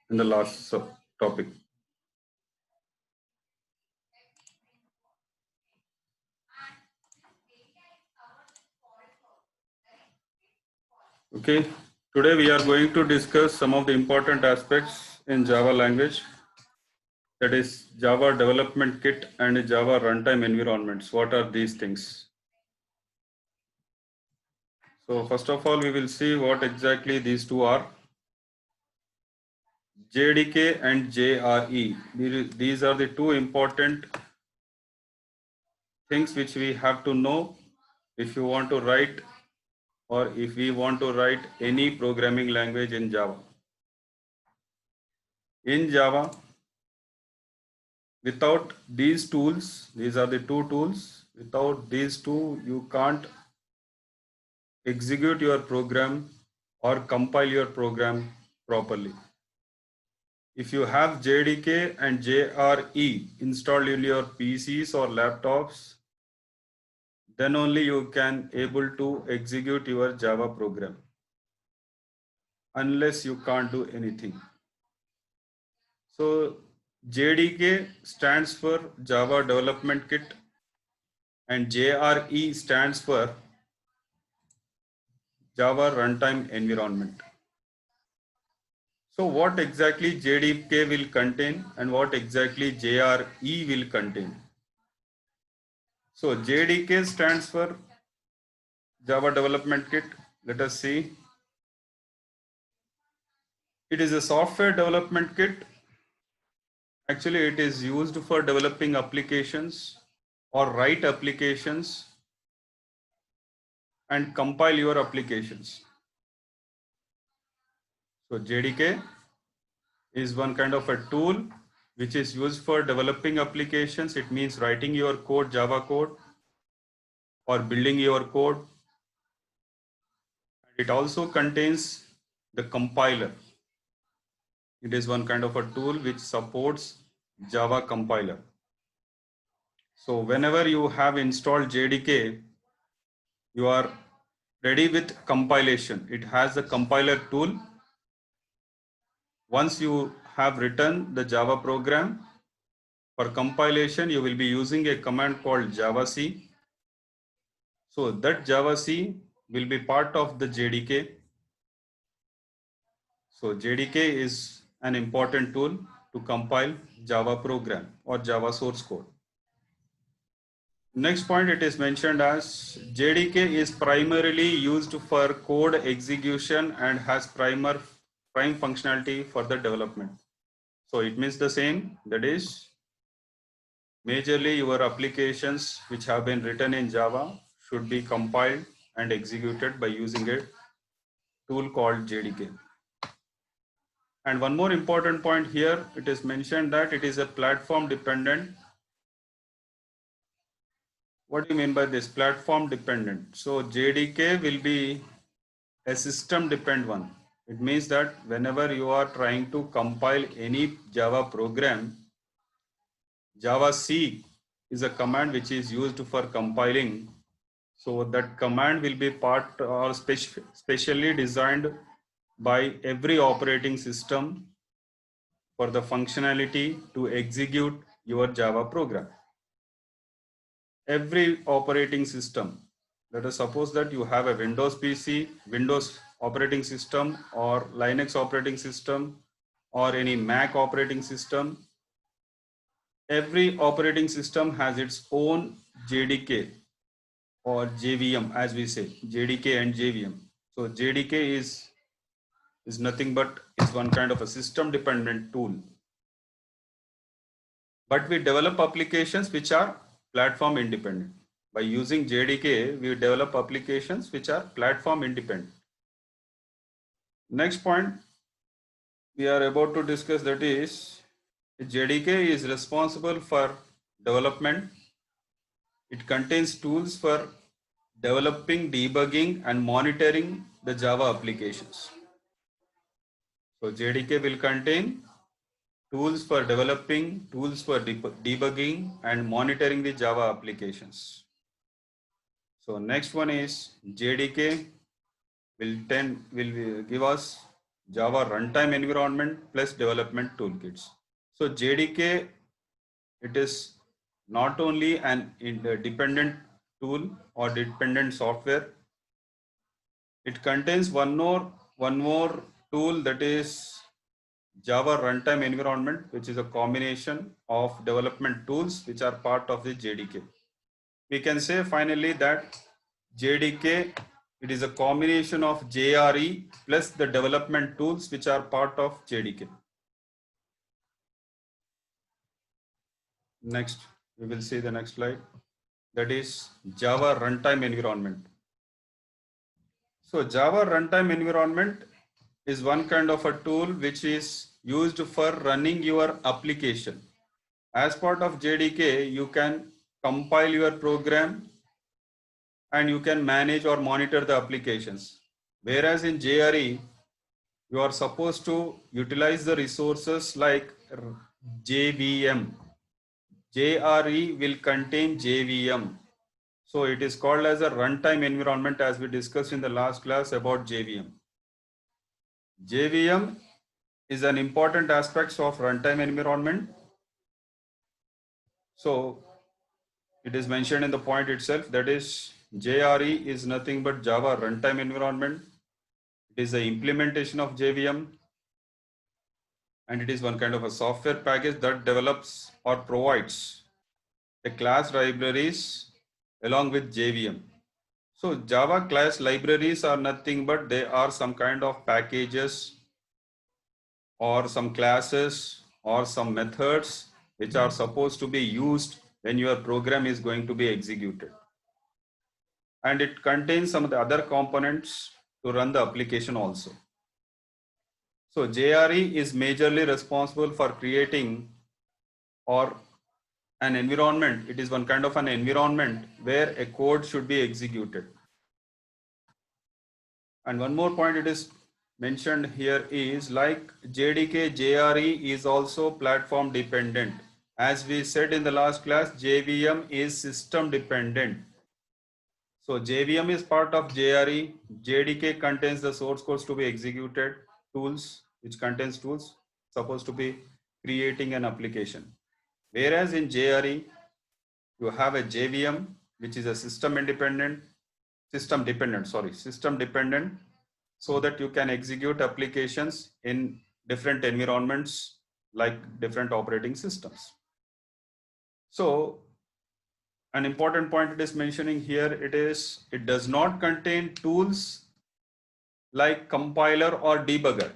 in the last topic. Okay, today we are going to discuss some of the important aspects in Java language, that is Java Development Kit and Java Runtime Environments. What are these things? So first of all, we will see what exactly these two are. JDK and JRE. These are the two important things which we have to know if you want to write or if we want to write any programming language in Java. In Java, without these tools, these are the two tools, without these two, you can't execute your program or compile your program properly. If you have JDK and JRE installed in your PCs or laptops, then only you can able to execute your Java program. Unless you can't do anything. So JDK stands for Java Development Kit and JRE stands for Java Runtime Environment. So what exactly JDK will contain and what exactly JRE will contain? So JDK stands for Java Development Kit. Let us see. It is a software development kit. Actually, it is used for developing applications or write applications and compile your applications. So JDK is one kind of a tool which is used for developing applications. It means writing your code, Java code, or building your code. It also contains the compiler. It is one kind of a tool which supports Java compiler. So whenever you have installed JDK, you are ready with compilation. It has a compiler tool. Once you have written the Java program, for compilation, you will be using a command called javac. So that javac will be part of the JDK. So JDK is an important tool to compile Java program or Java source code. Next point, it is mentioned as JDK is primarily used for code execution and has prime functionality for the development. So it means the same, that is majorly your applications which have been written in Java should be compiled and executed by using a tool called JDK. And one more important point here, it is mentioned that it is a platform dependent. What do you mean by this? Platform dependent. So JDK will be a system dependent one. It means that whenever you are trying to compile any Java program, javac is a command which is used for compiling. So that command will be part or specially designed by every operating system for the functionality to execute your Java program. Every operating system, let us suppose that you have a Windows PC, Windows operating system or Linux operating system or any Mac operating system. Every operating system has its own JDK or JVM, as we say, JDK and JVM. So JDK is nothing but it's one kind of a system dependent tool. But we develop applications which are platform independent. By using JDK, we develop applications which are platform independent. Next point we are about to discuss, that is JDK is responsible for development It contains tools for developing, debugging, and monitoring the Java applications. So JDK will contain tools for developing, tools for debugging, and monitoring the Java applications. So next one is JDK will give us Java runtime environment plus development toolkits. So JDK, it is not only an dependent tool or dependent software. It contains one more tool, that is Java runtime environment, which is a combination of development tools which are part of the JDK. We can say finally that JDK, it is a combination of JRE plus the development tools which are part of JDK. Next, we will see the next slide. That is Java runtime environment. So Java runtime environment is one kind of a tool which is used for running your application. As part of JDK, you can compile your program and you can manage or monitor the applications. Whereas in JRE, you are supposed to utilize the resources like JVM. JRE will contain JVM. So it is called as a runtime environment, as we discussed in the last class about JVM. JVM is an important aspect of runtime environment. So it is mentioned in the point itself, that is JRE is nothing but Java runtime environment. It is the implementation of JVM, and it is one kind of a software package that develops or provides the class libraries along with JVM. So Java class libraries are nothing but they are some kind of packages or some classes or some methods which are supposed to be used when your program is going to be executed. And it contains some of the other components to run the application also. So JRE is majorly responsible for creating or an environment. It is one kind of an environment where a code should be executed. And one more point it is mentioned here is like JDK JRE is also platform dependent. As we said in the last class, JVM is system dependent. So JVM is part of JRE. JDK contains the source codes to be executed, tools, which contains tools supposed to be creating an application. Whereas in JRE, you have a JVM, which is a system dependent, so that you can execute applications in different environments like different operating systems. So an important point it is mentioning here, it does not contain tools like compiler or debugger,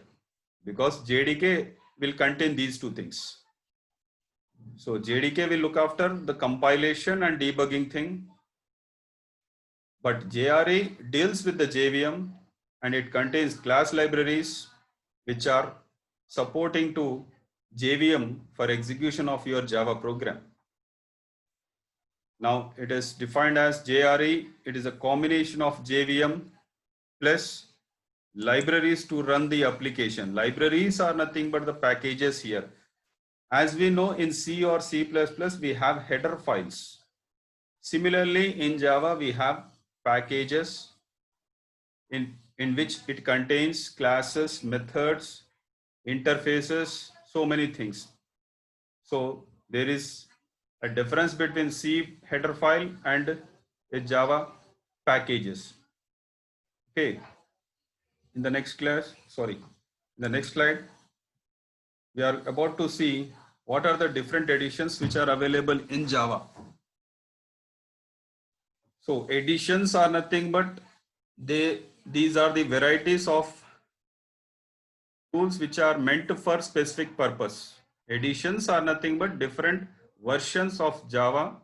because JDK will contain these two things. So JDK will look after the compilation and debugging thing, but JRE deals with the JVM and it contains class libraries which are supporting to JVM for execution of your Java program. Now it is defined as JRE. It is a combination of JVM plus libraries to run the application. Libraries are nothing but the packages here. As we know, in C or C++, we have header files. Similarly, in Java, we have packages in which it contains classes, methods, interfaces, so many things. So there is a difference between C header file and a Java packages. Okay. In the next slide, we are about to see what are the different editions which are available in Java. So editions are nothing but these are the varieties of tools which are meant for specific purpose. Editions are nothing but different versions of Java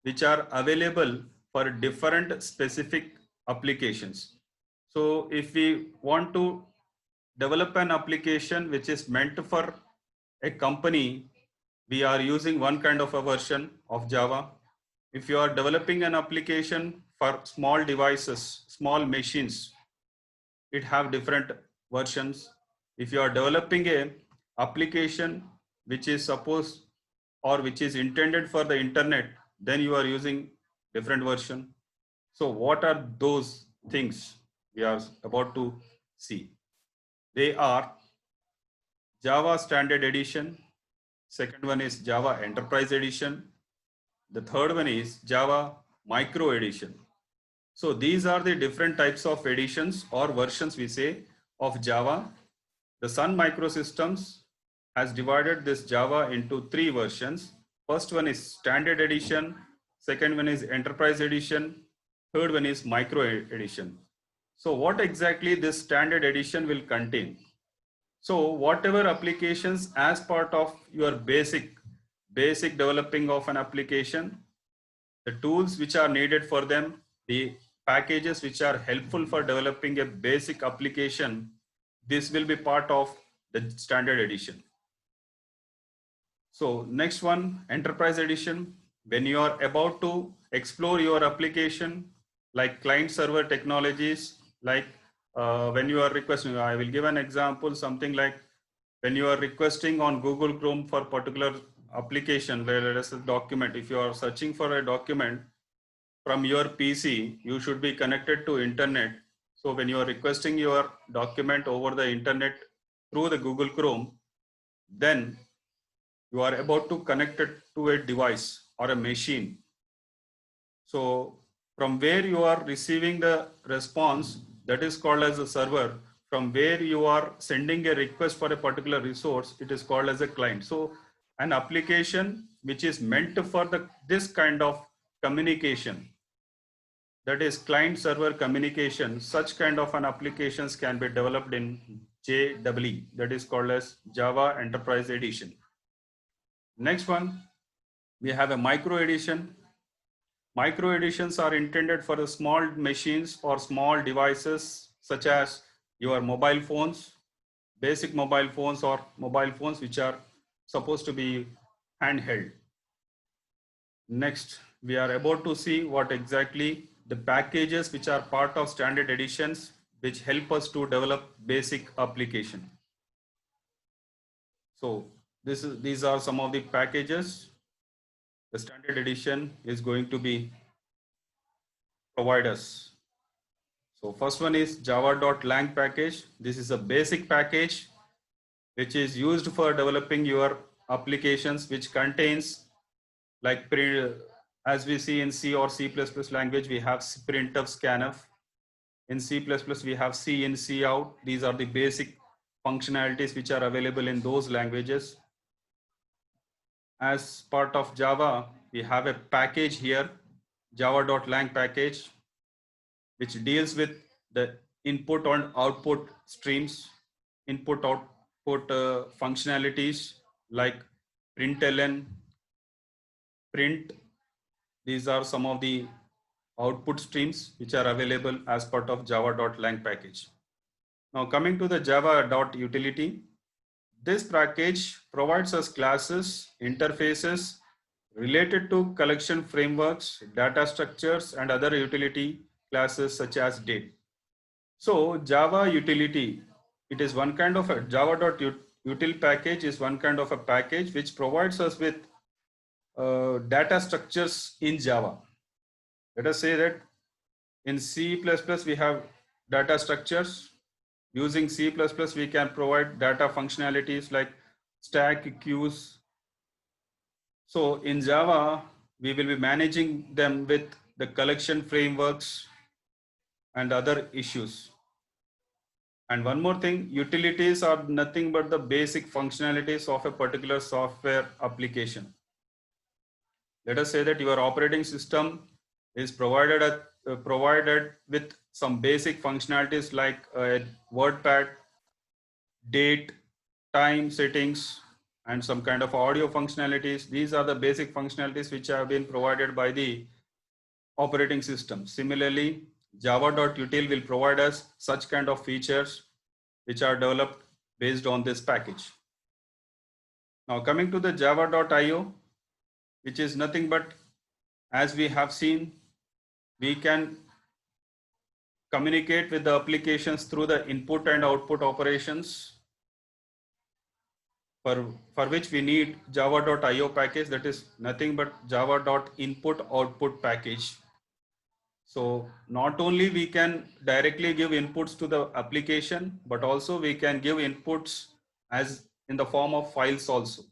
which are available for different specific applications. So if we want to develop an application which is meant for a company, we are using one kind of a version of Java. if you are developing an application for small devices, small machines, it have different versions. If you are developing a application which is supposed or which is intended for the internet, then you are using different version. So what are those things we are about to see? They are Java Standard Edition. Second one is Java Enterprise Edition. The third one is Java Micro Edition. So these are the different types of editions or versions we say of Java. The Sun Microsystems has divided this Java into three versions. First one is Standard Edition. Second one is Enterprise Edition. Third one is Micro Edition. So what exactly this Standard Edition will contain? So whatever applications as part of your basic developing of an application, the tools which are needed for them, the packages which are helpful for developing a basic application, this will be part of the standard edition. So next one, enterprise edition. When you are about to explore your application, like client server technologies, like when you are requesting, I will give an example, something like when you are requesting on Google Chrome for particular application, let us say document, if you are searching for a document from your PC, you should be connected to internet. So when you are requesting your document over the internet through the Google Chrome, then you are about to connect it to a device or a machine. So from where you are receiving the response, that is called as a server. From where you are sending a request for a particular resource, it is called as a client. So an application which is meant for this kind of communication, that is client server communication, such kind of an applications can be developed in JEE, that is called as Java Enterprise Edition. Next one, we have a micro edition. Micro editions are intended for the small machines or small devices such as your mobile phones, basic mobile phones or mobile phones which are supposed to be handheld. Next, we are about to see what exactly the packages which are part of standard editions which help us to develop basic application. So these are some of the packages the standard edition is going to be provide us. So first one is java.lang package. This is a basic package which is used for developing your applications, which contains like as we see in C or C++ language, we have printf, scanf. In C++, we have C in, C out. These are the basic functionalities which are available in those languages. As part of Java, we have a package here, java.lang package, which deals with the input and output streams, input output functionalities like println, print. These are some of the output streams which are available as part of java.lang package. Now coming to the java.utility, this package provides us classes, interfaces related to collection frameworks, data structures, and other utility classes such as date. So Java utility, it is one kind of a java.util package is one kind of a package which provides us with data structures in Java. Let us say that in C++ we have data structures. Using C++, we can provide data functionalities like stack, queues. So in Java, we will be managing them with the collection frameworks and other issues. And one more thing, utilities are nothing but the basic functionalities of a particular software application. Let us say that your operating system is provided with some basic functionalities like WordPad, date, time settings, and some kind of audio functionalities. These are the basic functionalities which have been provided by the operating system. Similarly, java.util will provide us such kind of features which are developed based on this package. Now coming to the java.io, which is nothing but as we have seen, we can communicate with the applications through the input and output operations, for which we need java.io package, that is nothing but java.input output package. So not only we can directly give inputs to the application, but also we can give inputs as in the form of files also.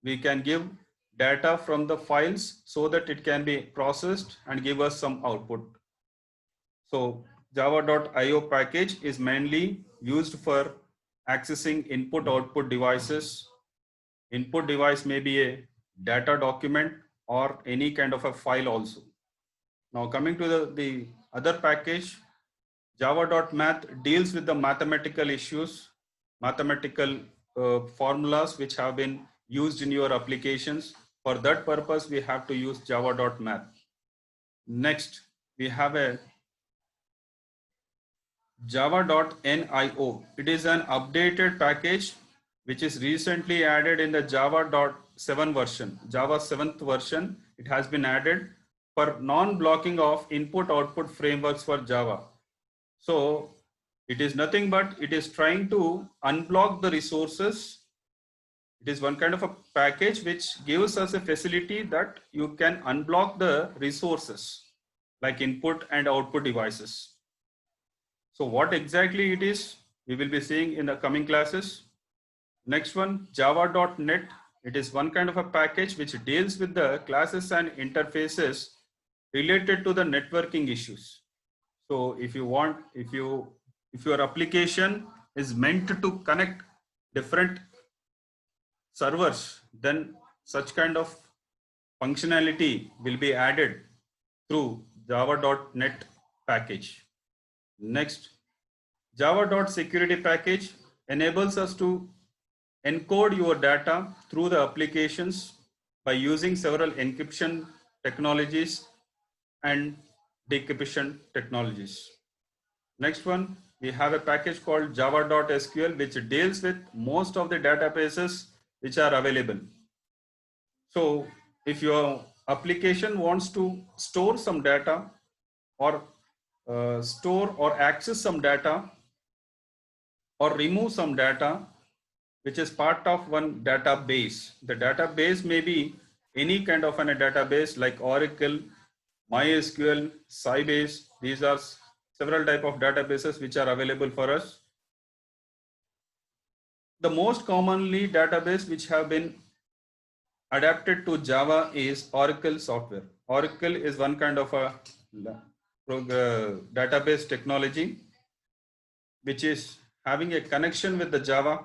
We can give data from the files so that it can be processed and give us some output. So java.io package is mainly used for accessing input output devices. Input device may be a data document or any kind of a file also. Now coming to the other package, java.math deals with the mathematical issues, mathematical formulas which have been used in your applications. For that purpose, we have to use java.math. Next, we have a java.nio. It is an updated package which is recently added in the Java.7 version. Java 7th version, it has been added for non-blocking of input-output frameworks for Java. So it is nothing but it is trying to unblock the resources. It is one kind of a package which gives us a facility that you can unblock the resources like input and output devices. So what exactly it is, we will be seeing in the coming classes. Next one, java.net. It is one kind of a package which deals with the classes and interfaces related to the networking issues. So if your application is meant to connect different servers, then such kind of functionality will be added through java.net package. Next, java.security package enables us to encode your data through the applications by using several encryption technologies and decryption technologies. Next one, we have a package called java.sql which deals with most of the databases which are available. So if your application wants to store some data or store or access some data or remove some data which is part of one database. The database may be any kind of a database like Oracle, MySQL, Sybase. These are several type of databases which are available for us. The most commonly database which have been adapted to Java is Oracle software. Oracle is one kind of a database technology which is having a connection with the Java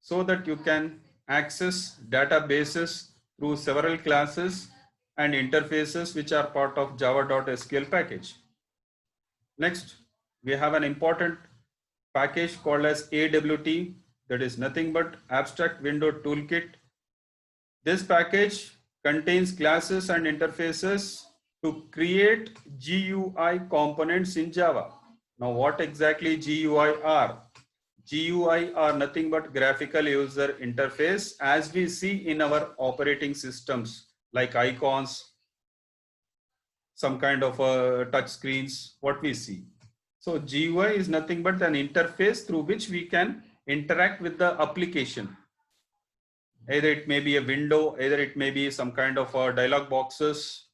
so that you can access databases through several classes and interfaces which are part of java.sql package. Next, we have an important package called as AWT, that is nothing but Abstract Window Toolkit. This package contains classes and interfaces to create GUI components in Java. Now, what exactly GUI are? GUI are nothing but graphical user interface as we see in our operating systems like icons, some kind of touch screens, what we see. So GUI is nothing but an interface through which we can interact with the application. Either it may be a window, either it may be some kind of dialog boxes.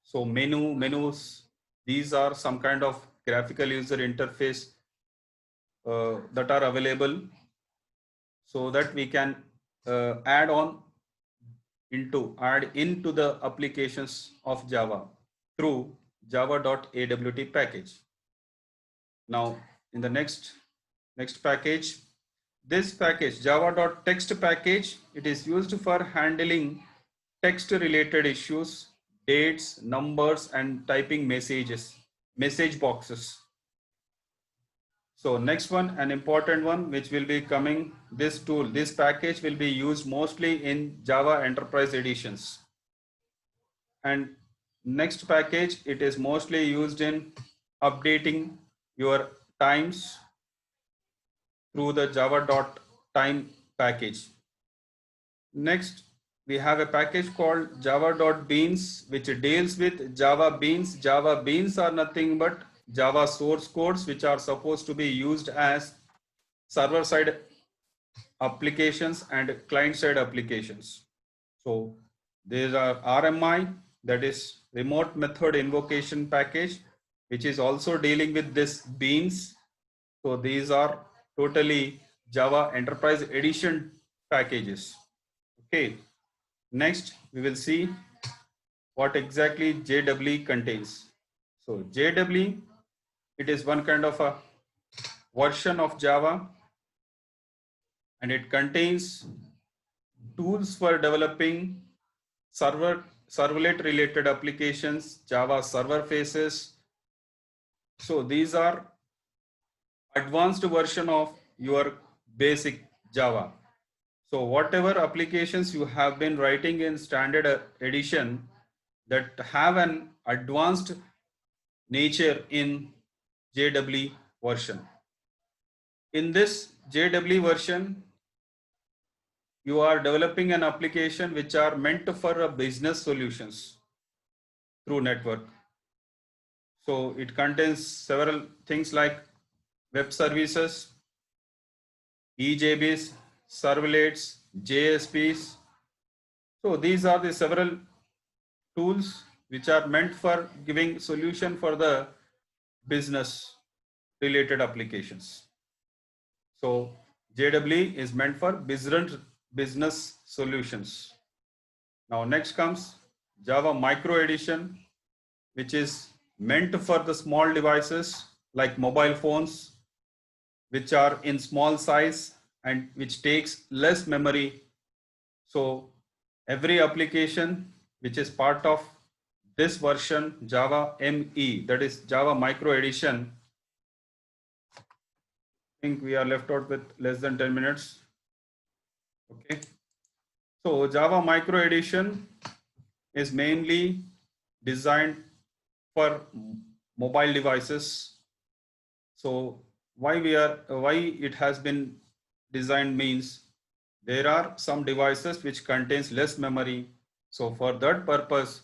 So menus, these are some kind of graphical user interface that are available so that we can add into the applications of Java through java.awt package. Now in the next package, this package java.text package, it is used for handling text related issues, dates, numbers, and typing messages, message boxes. So next one, an important one which will be coming, this package will be used mostly in Java Enterprise editions. And next package, it is mostly used in updating your times through the java.time package. Next, we have a package called java.beans, which deals with Java beans. Java beans are nothing but Java source codes, which are supposed to be used as server side applications and client side applications. So these are RMI, that is remote method invocation package, which is also dealing with this beans. So these are totally Java Enterprise Edition packages. Okay. Next, we will see what exactly JWE contains. So JWE, it is one kind of a version of Java, and it contains tools for developing servlet related applications, Java server faces. So these are advanced version of your basic Java. So whatever applications you have been writing in standard edition that have an advanced nature in JWE version. In this JWE version, you are developing an application which are meant for business solutions through network. So it contains several things like web services, EJBs, servlets, JSPs. So these are the several tools which are meant for giving solution for the business related applications. So JWE is meant for business solutions. Now next comes Java Micro Edition, which is meant for the small devices like mobile phones, which are in small size and which takes less memory. So every application which is part of this version Java ME, that is Java Micro Edition, I think we are left out with less than 10 minutes. Okay. So Java Micro Edition is mainly designed for mobile devices. So why it has been designed means there are some devices which contains less memory. So for that purpose,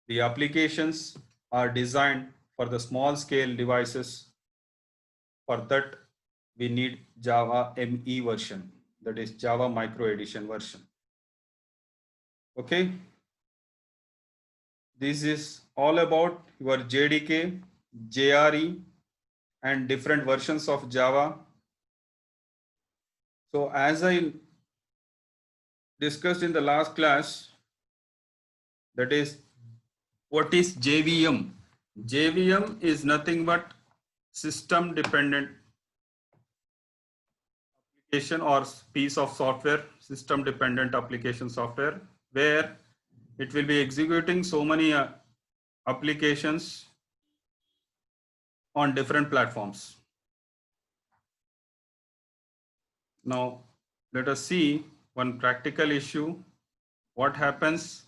the applications are designed for the small scale devices. For that, we need Java ME version, that is Java Micro Edition version. Okay. This is all about your JDK, JRE, and different versions of Java. So as I discussed in the last class, that is, what is JVM? JVM is nothing but system dependent application or piece of software, system dependent application software, where it will be executing so many applications on different platforms. Now, let us see one practical issue. What happens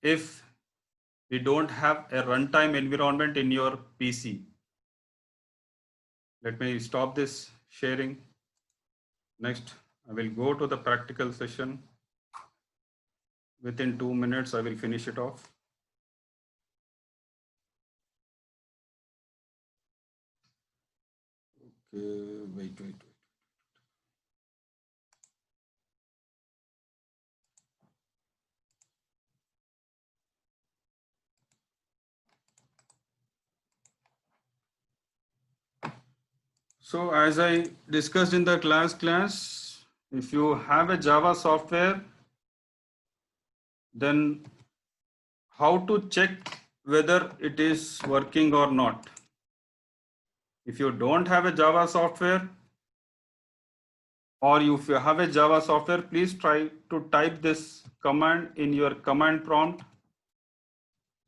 if we don't have a runtime environment in your PC? Let me stop this sharing. Next, I will go to the practical session. Within 2 minutes, I will finish it off. Okay, wait. So as I discussed in the class, if you have a Java software, then how to check whether it is working or not? If you don't have a Java software, or if you have a Java software, please try to type this command in your command prompt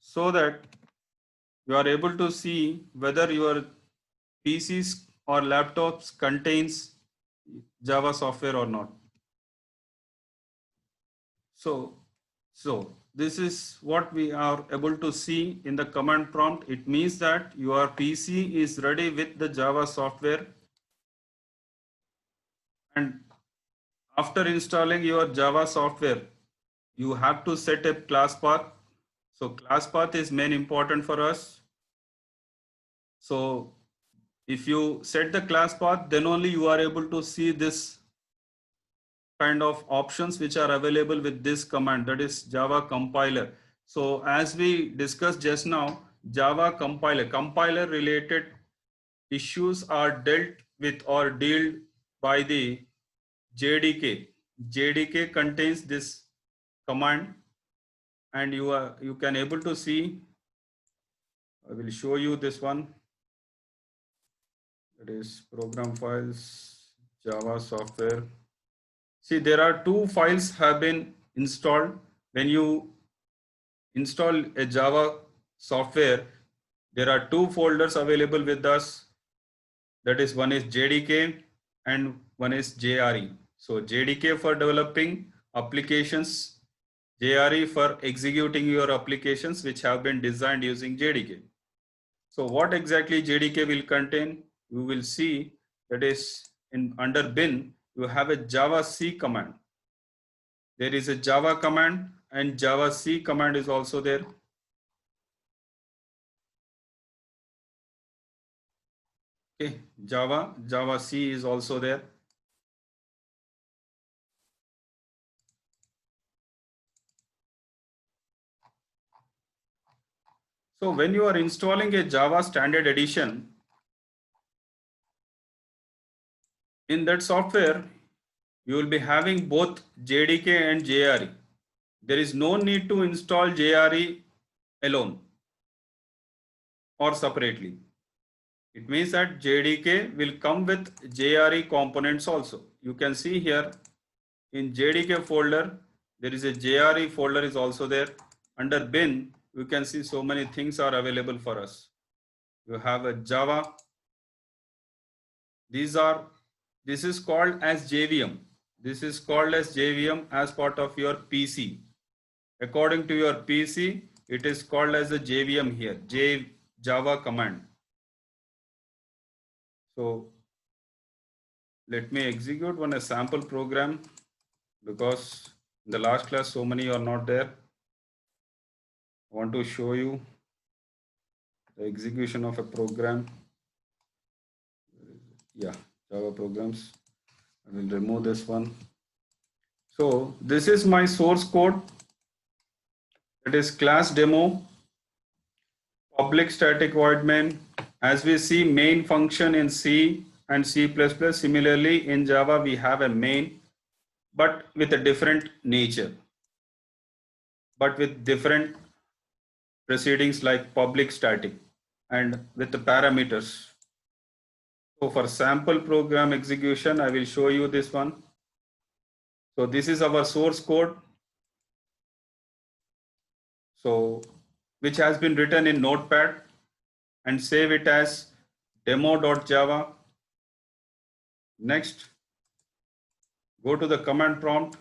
so that you are able to see whether your PCs or laptops contains Java software or not. So this is what we are able to see in the command prompt. It means that your PC is ready with the Java software, and after installing your Java software, you have to set a class path. So class path is main important for us. So if you set the class path, then only you are able to see this kind of options which are available with this command, that is Java compiler. So as we discussed just now, Java compiler related issues are dealt with or dealt by the JDK. JDK contains this command, and you can able to see. I will show you this one. That is program files, Java software. See, there are two files have been installed. When you install a Java software, there are two folders available with us. That is, one is JDK and one is JRE. So JDK for developing applications, JRE for executing your applications which have been designed using JDK. So what exactly JDK will contain? You will see that is in under bin, you have a Java C command. There is a Java command and Java C command is also there. Okay, Java C is also there. So when you are installing a Java Standard Edition, in that software, you will be having both JDK and JRE. There is no need to install JRE alone or separately. It means that JDK will come with JRE components also. You can see here in JDK folder, there is a JRE folder is also there. Under bin, you can see so many things are available for us. You have a Java. This is called as JVM. This is called as JVM as part of your PC. According to your PC, it is called as a JVM here, Java command. So let me execute one a sample program, because in the last class so many are not there. I want to show you the execution of a program. Yeah, Java programs. I will remove this one. So this is my source code. It is class demo, public static void main. As we see, main function in C and C++. Similarly, in Java, we have a main, but with a different nature, but with different proceedings like public static and with the parameters. So for sample program execution, I will show you this one. So this is our source code. So which has been written in Notepad, and save it as demo.java. Next, go to the command prompt.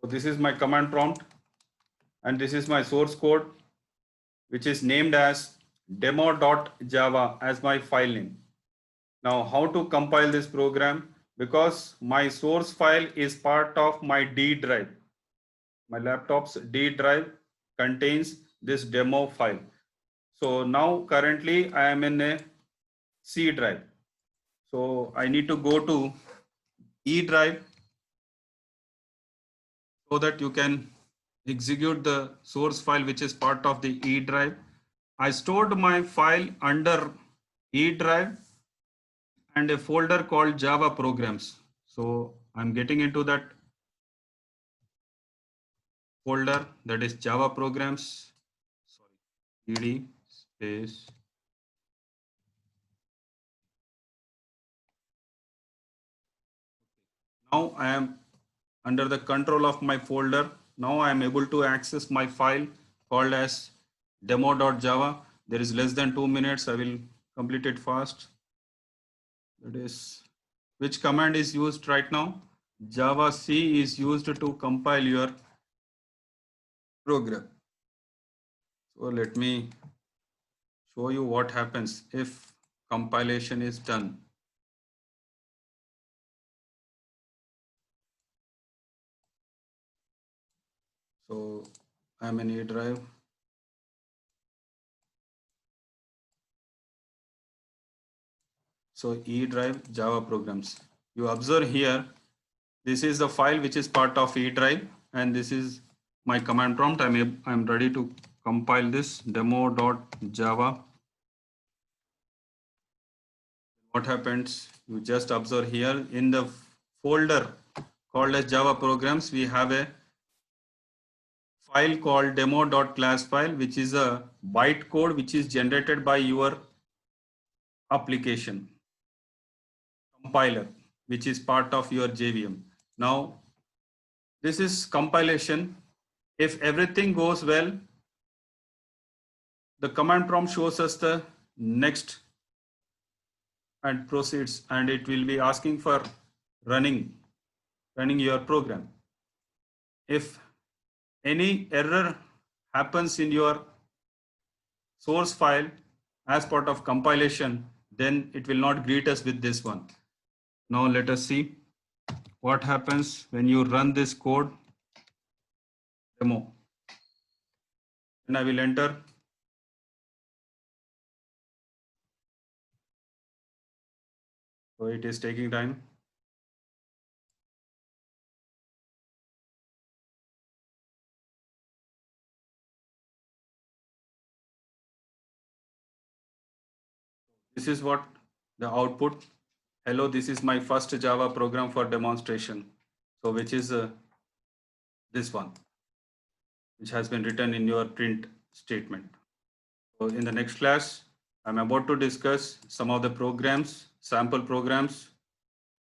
So this is my command prompt, and this is my source code, which is named as demo.java as my file name. Now, how to compile this program? Because my source file is part of my D drive. My laptop's D drive contains this demo file. So now currently I am in a C drive. So I need to go to E drive so that you can execute the source file which is part of the E drive. I stored my file under E drive and a folder called Java programs. So I'm getting into that folder, that is Java programs. Sorry, ed space. Now I am under the control of my folder. Now I am able to access my file called as demo.java. There is less than 2 minutes. I will complete it fast. That is, which command is used right now? Java C is used to compile your program. So let me show you what happens if compilation is done. So I'm in E drive. So E drive Java programs. You observe here, this is the file which is part of E drive, and this is my command prompt. I'm ready to compile this demo.java. What happens? You just observe here in the folder called as Java programs, we have a file called demo.class file, which is a bytecode which is generated by your application compiler, which is part of your JVM. Now, this is compilation. If everything goes well, the command prompt shows us the next and proceeds, and it will be asking for running your program. If any error happens in your source file as part of compilation, then it will not greet us with this one. Now let us see what happens when you run this code demo. And I will enter. So it is taking time. This is what the output. Hello, this is my first Java program for demonstration. So which is this one, which has been written in your print statement. So in the next class, I'm about to discuss some of the programs, sample programs